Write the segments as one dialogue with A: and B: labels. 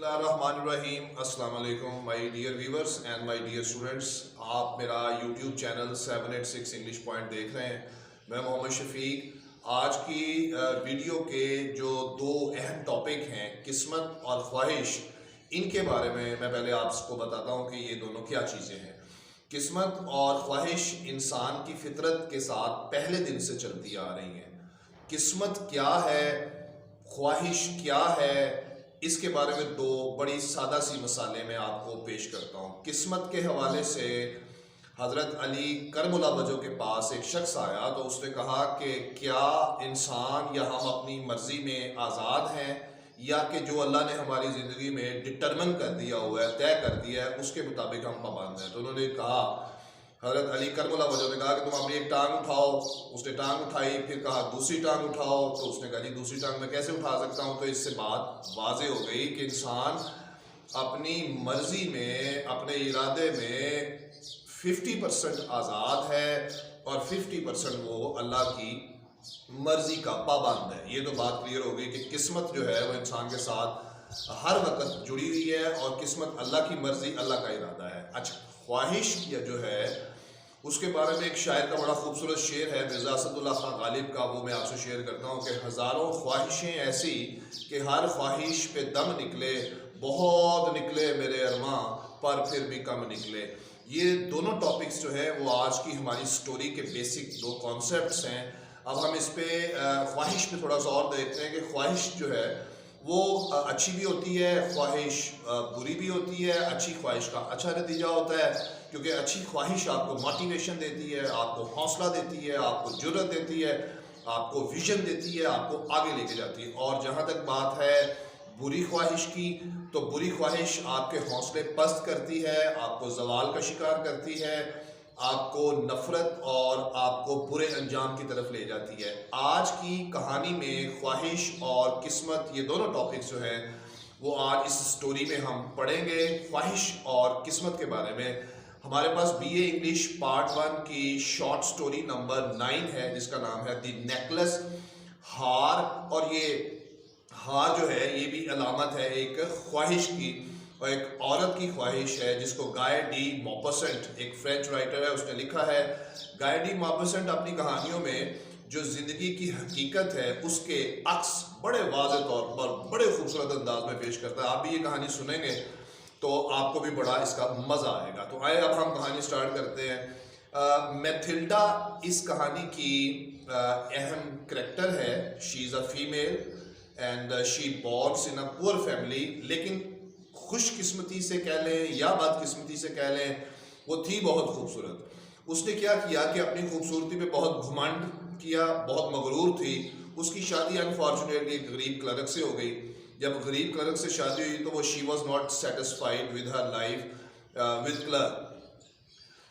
A: बिस्मिल्लाहिर्रहमानिर्रहीम। अस्सलाम वालेकुम my dear viewers and my dear students. आप मेरा यूट्यूब चैनल 786 इंग्लिश पॉइंट देख रहे हैं। मैं मोहम्मद शफीक। आज की वीडियो के जो दो अहम टॉपिक हैं, किस्मत और ख्वाहिश, इनके बारे में मैं पहले आपको बताता हूँ कि ये दोनों क्या चीज़ें हैं। किस्मत और ख्वाहिश इंसान की फितरत के साथ पहले दिन से चलती आ रही हैं। किस्मत क्या है, ख्वाहिश क्या है, इसके बारे में दो बड़ी सादा सी मिसालें मैं आपको पेश करता हूँ। किस्मत के हवाले से हज़रत अली करबला वजह के पास एक शख्स आया तो उसने कहा कि क्या इंसान या हम अपनी मर्ज़ी में आज़ाद हैं, या कि जो अल्लाह ने हमारी ज़िंदगी में डिटरमिन कर दिया हुआ है, तय कर दिया है, उसके मुताबिक हम पाबंद हैं। तो उन्होंने कहा, हज़रत अली करबला वजह ने कहा कि तुम अपनी एक टांग उठाओ। उसने टांग उठाई, फिर कहा दूसरी टांग उठाओ। तो उसने कहा जी दूसरी टांग मैं कैसे उठा सकता हूँ। तो इससे बात वाज़े हो गई कि इंसान अपनी मर्ज़ी में, अपने इरादे में 50% आज़ाद है और 50% वो अल्लाह की मर्ज़ी का पाबंद है। ये तो बात क्लियर हो गई कि किस्मत जो है वो इंसान के साथ हर वक्त जुड़ी हुई है और किस्मत अल्लाह की मर्ज़ी, अल्लाह का इरादा है। अच्छा, ख्वाहिश या जो है उसके बारे में एक शायर का बड़ा खूबसूरत शेर है मिर्ज़ा असदुल्लाह खान गालिब का, वो मैं आपसे शेयर करता हूँ कि हज़ारों ख्वाहिशें ऐसी कि हर ख्वाहिश पे दम निकले, बहुत निकले मेरे अरमां पर फिर भी कम निकले। ये दोनों टॉपिक्स जो है वो आज की हमारी स्टोरी के बेसिक दो कॉन्सेप्ट्स हैं। अब हम इस पे ख्वाहिश पे थोड़ा सा और देखते हैं कि ख्वाहिश जो है वो अच्छी भी होती है, ख्वाहिश बुरी भी होती है। अच्छी ख्वाहिश का अच्छा नतीजा होता है क्योंकि अच्छी ख्वाहिश आपको मोटिवेशन देती है, आपको हौसला देती है, आपको जुर्रत देती है, आपको विजन देती है, आपको आगे लेके जाती है। और जहाँ तक बात है बुरी ख्वाहिश की, तो बुरी ख्वाहिश आपके हौसले पस्त करती है, आपको जवाल का शिकार करती है, आपको नफरत और आपको बुरे अंजाम की तरफ ले जाती है। आज की कहानी में ख्वाहिश और किस्मत, ये दोनों टॉपिक्स जो हैं वो आज इस स्टोरी में हम पढ़ेंगे। ख्वाहिश और किस्मत के बारे में हमारे पास BA इंग्लिश पार्ट 1 की शॉर्ट स्टोरी नंबर 9 है जिसका नाम है द नेकलेस, हार। और ये हार जो है ये भी अलामत है एक ख्वाहिश की, और एक औरत की ख्वाहिश है जिसको गाय डी मॉपसेंट, एक फ्रेंच राइटर है, उसने लिखा है। गाय डी मॉपसेंट अपनी कहानियों में जो ज़िंदगी की हकीकत है उसके अक्स बड़े वाज़े तौर पर बड़े खूबसूरत अंदाज में पेश करता है। आप भी ये कहानी सुनेंगे तो आपको भी बड़ा इसका मज़ा आएगा। तो आए अब हम कहानी स्टार्ट करते हैं। मैथिल्डा इस कहानी की अहम करेक्टर है। She is a female and she borns in a poor family, लेकिन खुशकिस्मती से कह लें या बदकिस्मती से कह लें, वो थी बहुत खूबसूरत। उसने क्या किया कि अपनी खूबसूरती पे बहुत घुमंड किया, बहुत मगरूर थी। उसकी शादी अनफॉर्चुनेटली एक गरीब क्लर्क से हो गई। जब गरीब क्लर्क से शादी हुई तो वो she was not satisfied with her life with clerk.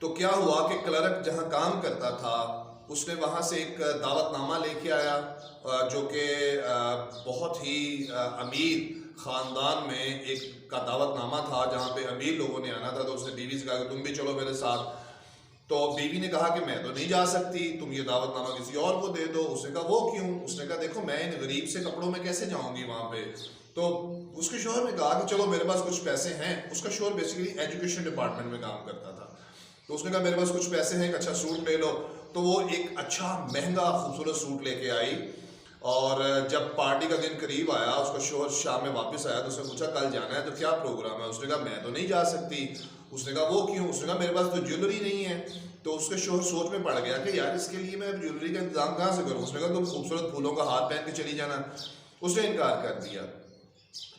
A: तो क्या हुआ कि क्लर्क जहाँ काम करता था उसने वहाँ से एक दावतनामा लेके आया जो कि बहुत ही अमीर ख़ानदान में एक का दावतनामा था जहाँ पे अमीर लोगों ने आना था। तो उसने बीवी से कहा कि तुम भी चलो मेरे साथ। तो बीवी ने कहा कि मैं तो नहीं जा सकती, तुम ये दावतनामा किसी और को दे दो। उसने कहा वो क्यों? उसने कहा देखो मैं इन गरीब से कपड़ों में कैसे जाऊंगी वहाँ पे। तो उसके शोहर ने कहा कि चलो मेरे पास कुछ पैसे हैं। उसका शोहर बेसिकली एजुकेशन डिपार्टमेंट में काम करता था। तो उसने कहा मेरे पास कुछ पैसे हैं, एक अच्छा सूट ले लो। तो वो एक अच्छा महंगा खूबसूरत सूट लेके आई। और जब पार्टी का दिन करीब आया, उसका शोहर शाम में वापस आया तो उसने पूछा कल जाना है तो क्या प्रोग्राम है। उसने कहा मैं तो नहीं जा सकती। उसने कहा वो क्यों? उसने कहा मेरे पास तो ज्वेलरी नहीं है। तो उसके शोहर सोच में पड़ गया कि यार इसके लिए मैं ज्वेलरी का इंतजाम कहाँ से करूँ। उसने कहा तुम खूबसूरत फूलों का हार पहन के चली जाना। उसने इनकार कर दिया।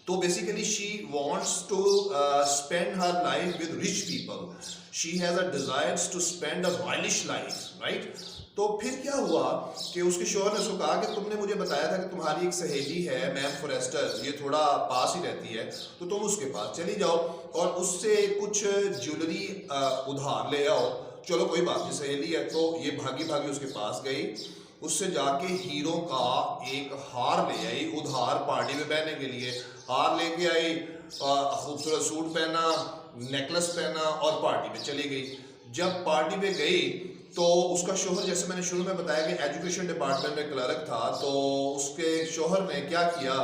A: तो basically she wants to spend her life with rich people, she has a desires to spend a royalish life, right. तो फिर क्या हुआ कि उसके शोहर ने उसको कहा कि तुमने मुझे बताया था कि तुम्हारी एक सहेली है मैम फॉरेस्टर, ये थोड़ा पास ही रहती है, तो तुम उसके पास चली जाओ और उससे कुछ ज्वेलरी उधार ले आओ। चलो कोई बात नहीं, सहेली है। तो ये भागी भागी उसके पास गई, उससे जाके हीरो का एक हार ले आई उधार, पार्टी में पहनने के लिए हार लेके आई, खूबसूरत सूट पहना, नेकलेस पहना और पार्टी में चली गई। जब पार्टी में गई तो उसका शोहर, जैसे मैंने शुरू में बताया कि एजुकेशन डिपार्टमेंट में क्लर्क था, तो उसके शोहर ने क्या किया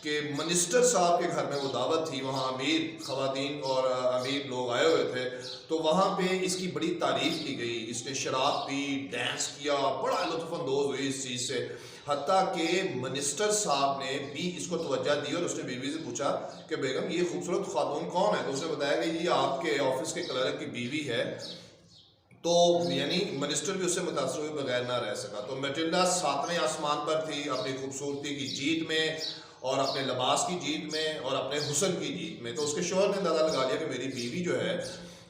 A: कि मिनिस्टर साहब के घर में वो दावत थी, वहाँ अमीर ख़वातीन और अमीर लोग आए हुए थे, तो वहाँ पे इसकी बड़ी तारीफ़ की गई। इसने शराब पी, डांस किया, बड़ा लुत्फ़अंदोज़ हुई इस चीज़ से, हत्ता कि मिनिस्टर साहब ने भी इसको तवज्जो दी और उसने बीवी से पूछा कि बेगम ये खूबसूरत खातून कौन है, तो उसने बताया कि ये आपके ऑफिस के क्लर्क की बीवी है। तो यानी मिनिस्टर भी उससे मुतासर हुए बगैर ना रह सका। तो मैटिल्डा सातवें आसमान पर थी अपनी खूबसूरती की जीत में और अपने लिबास की जीत में और अपने हुस्न की जीत में। तो उसके शौहर ने अंदाज़ा लगा लिया कि मेरी बीवी जो है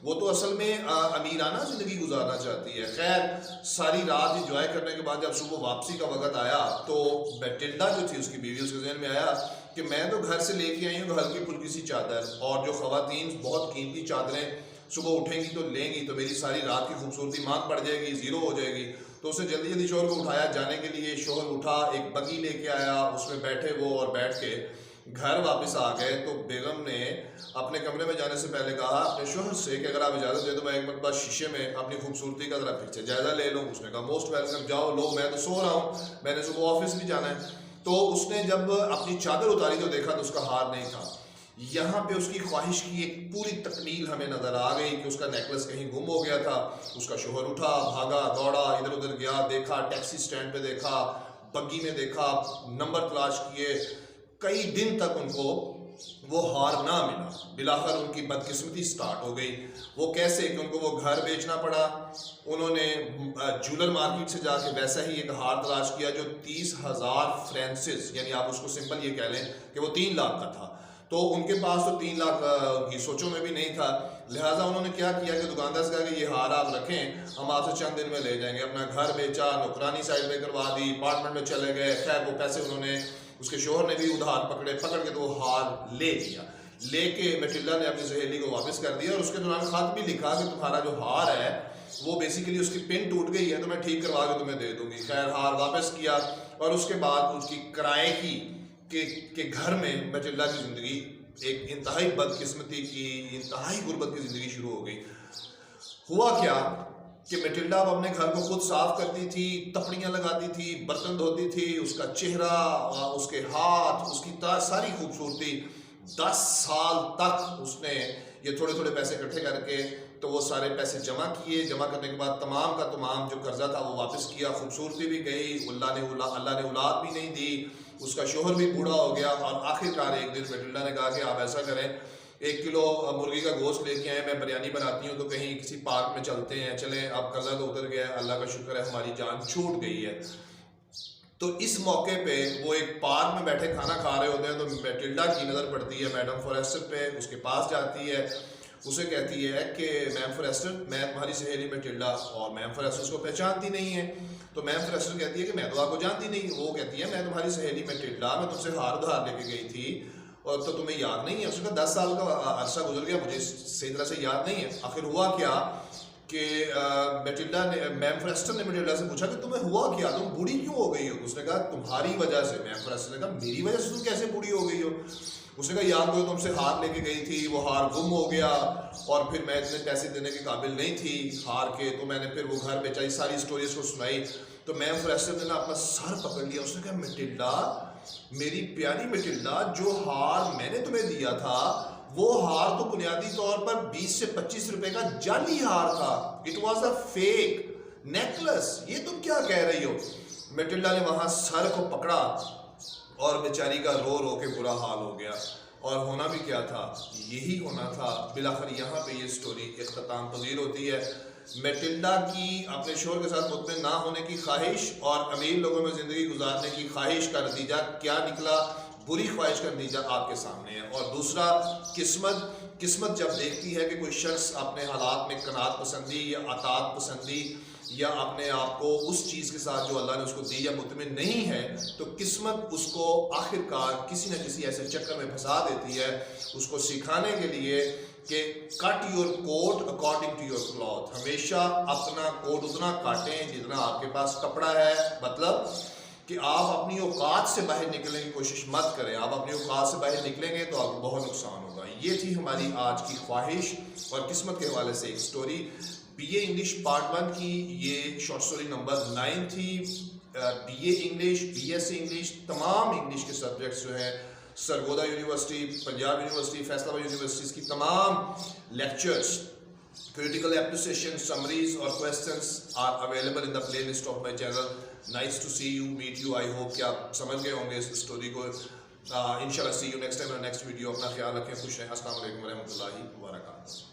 A: वो तो असल में अमीराना ज़िंदगी गुजारना चाहती है। खैर सारी रात इंजॉय करने के बाद जब सुबह वापसी का वक्त आया तो मैटिल्डा जो थी उसकी बीवी, उसके जहन में आया कि मैं तो घर से लेके आई हूँ हल्की फुल्की सी चादर, और जो ख़वातीन बहुत कीमती चादरें सुबह उठेंगी तो लेंगी तो मेरी सारी रात की खूबसूरती मांग पड़ जाएगी, ज़ीरो हो जाएगी। तो उसे जल्दी जल्दी शोहर को उठाया जाने के लिए। शोहर उठा, एक बगी लेके आया, उसमें बैठे वो और बैठ के घर वापस आ गए। तो बेगम ने अपने कमरे में जाने से पहले कहा अपने शोहर से कि अगर आप इजाज़त दे तो मैं एक मरतबा शीशे में अपनी खूबसूरती का ज़रा फिर से जायज़ा ले लूँ। उसने कहा मोस्ट वेलकम, जाओ लो, मैं तो सो रहा हूँ, मैंने सुबह ऑफिस भी जाना है। तो उसने जब अपनी चादर उतारी तो देखा तो उसका हार नहीं था। यहाँ पे उसकी ख्वाहिश की एक पूरी तकमील हमें नजर आ गई कि उसका नेकलेस कहीं गुम हो गया था। उसका शोहर उठा, भागा, दौड़ा, इधर उधर गया, देखा, टैक्सी स्टैंड पे देखा, बग्गी में देखा, नंबर तलाश किए, कई दिन तक उनको वो हार ना मिला। बिलाखिर उनकी बदकिस्मती स्टार्ट हो गई। वो कैसे कि उनको वो घर बेचना पड़ा। उन्होंने ज्वेलर मार्केट से जाके वैसा ही एक हार तलाश किया जो 30,000 फ्रांसिस, यानी आप उसको सिंपल ये कह लें कि वो 3 लाख का था। तो उनके पास तो 3 लाख की सोचों में भी नहीं था। लिहाजा उन्होंने क्या किया कि दुकानदार से कहा कि ये हार आप रखें, हम आपसे चंद दिन में ले जाएंगे। अपना घर बेचा, नौकरानी साइड में करवा दी, अपार्टमेंट में चले गए। खैर वो पैसे उन्होंने, उसके शोहर ने भी उधार पकड़ के तो वो हार ले लिया। लेके मैटिल्डा ने अपनी सहेली को वापस कर दिया और उसके दौरान खत भी लिखा कि तुम्हारा जो हार है वो बेसिकली उसकी पिन टूट गई है तो मैं ठीक करवा के तुम्हें दे दूंगी। खैर हार वापस किया और उसके बाद उसकी किराए की के घर में मैटिल्डा की ज़िंदगी एक इंतहाई बदकिस्मती की, इंतहाई गुर्बत की ज़िंदगी शुरू हो गई। हुआ क्या कि मैटिल्डा अब अपने घर को खुद साफ करती थी, तपड़ियाँ लगाती थी, बर्तन धोती थी। उसका चेहरा, उसके हाथ, उसकी सारी खूबसूरती, 10 साल तक उसने ये थोड़े थोड़े पैसे इकट्ठे करके तो वो सारे पैसे जमा किए। जमा करने के बाद तमाम का तमाम जो कर्जा था वो वापस किया। खूबसूरती भी गई, अल्लाह ने औलाद भी नहीं दी, उसका शोहर भी बूढ़ा हो गया। और आखिरकार एक दिन मैटिल्डा ने कहा कि आप ऐसा करें, 1 किलो मुर्गी का गोश्त लेके आए, मैं बिरयानी बनाती हूँ, तो कहीं किसी पार्क में चलते हैं, चलें। अब कर्जा तो उतर गया है, अल्लाह का शुक्र है हमारी जान छूट गई है। तो इस मौके पे वो एक पार्क में बैठे खाना खा रहे होते हैं तो मैटिल्डा की नज़र पड़ती है मैडम फॉरेस्टर पे। उसके पास जाती है, उसे कहती है कि मैम फॉरेस्टर, मैं तुम्हारी सहेली मैटिल्डा। और मैम फॉरेस्टर उसको पहचानती नहीं है। तो मैम फॉरेस्टर कहती है कि मैं तो आपको जानती नहीं। वो कहती है मैं तुम्हारी सहेली मैटिल्डा, मैं तुमसे हार उधार लेके गई थी और तो तुम्हें याद नहीं है। उसने कहा 10 साल का अरसा गुजर गया, मुझे सही तरह से याद नहीं है। आखिर हुआ क्या कि मैटिल्डा ने, मैम फॉरेस्टर ने मैटिल्डा से पूछा कि तुम्हें हुआ क्या, तुम बूढ़ी क्यों हो गई हो। उसने कहा तुम्हारी वजह से। मैम फॉरेस्टर ने कहा मेरी वजह से तुम कैसे बूढ़ी हो गई हो। उसने कहा याद करो तुमसे हार लेके गई थी, वो हार गुम हो गया और फिर मैं इतने पैसे देने के काबिल नहीं थी हार के, तो मैंने फिर वो घर बेचा। सारी स्टोरी उसको सुनाई। तो मैम फॉरेस्टर ने अपना सर पकड़ लिया। उसने कहा मैटिल्डा, मेरी प्यारी मैटिल्डा, जो हार मैंने तुम्हें दिया था वो हार तो बुनियादी तौर पर 20 से 25 रुपए का जाली हार था। It was a fake necklace. ये तुम क्या कह रही हो। मैटिल्डा ने वहां सर को पकड़ा और बेचारी का रो रो के बुरा हाल हो गया। और होना भी क्या था, यही होना था। बिलाखिर यहाँ पे ये स्टोरी इख्तिताम पजीर होती है। मैटिल्डा की अपने शोहर के साथ मुतमिन ना होने की ख्वाहिश और अमीर लोगों में ज़िंदगी गुजारने की ख्वाहिश का नतीजा क्या निकला, बुरी ख्वाहिश का नतीजा आपके सामने है। और दूसरा, किस्मत जब देखती है कि कोई शख्स अपने हालात में कनात पसंदी या अतात पसंदी या अपने आप को उस चीज़ के साथ जो अल्लाह ने उसको दी या मुतमिन नहीं है, तो किस्मत उसको आखिरकार किसी न किसी ऐसे चक्कर में फंसा देती है, उसको सिखाने के लिए कि cut your coat according to your cloth. हमेशा अपना कोट उतना काटें जितना आपके पास कपड़ा है। मतलब कि आप अपनी औकात से बाहर निकलने की कोशिश मत करें। आप अपनी औकात से बाहर निकलेंगे तो आपको बहुत नुकसान होगा। ये थी हमारी आज की ख्वाहिश और किस्मत के हवाले से एक स्टोरी। बीए इंग्लिश पार्ट 1 की ये शॉर्ट स्टोरी नंबर 9 थी। बीए इंग्लिश, बीएससी इंग्लिश, तमाम इंग्लिश के सब्जेक्ट्स जो हैं Sargodha university, Punjab university, Faisalabad universities की तमाम lectures, critical appreciation, summaries or questions are available in the playlist of my channel. Nice to see you, meet you. I hope कि आप समझ गए होंगे इस स्टोरी को. इंशाल्लाह see you next time in the next video. अपना ख्याल रखें, खुश रहें. अस्सलाम वालेकुम व रहमतुल्लाहि व बरकातहू.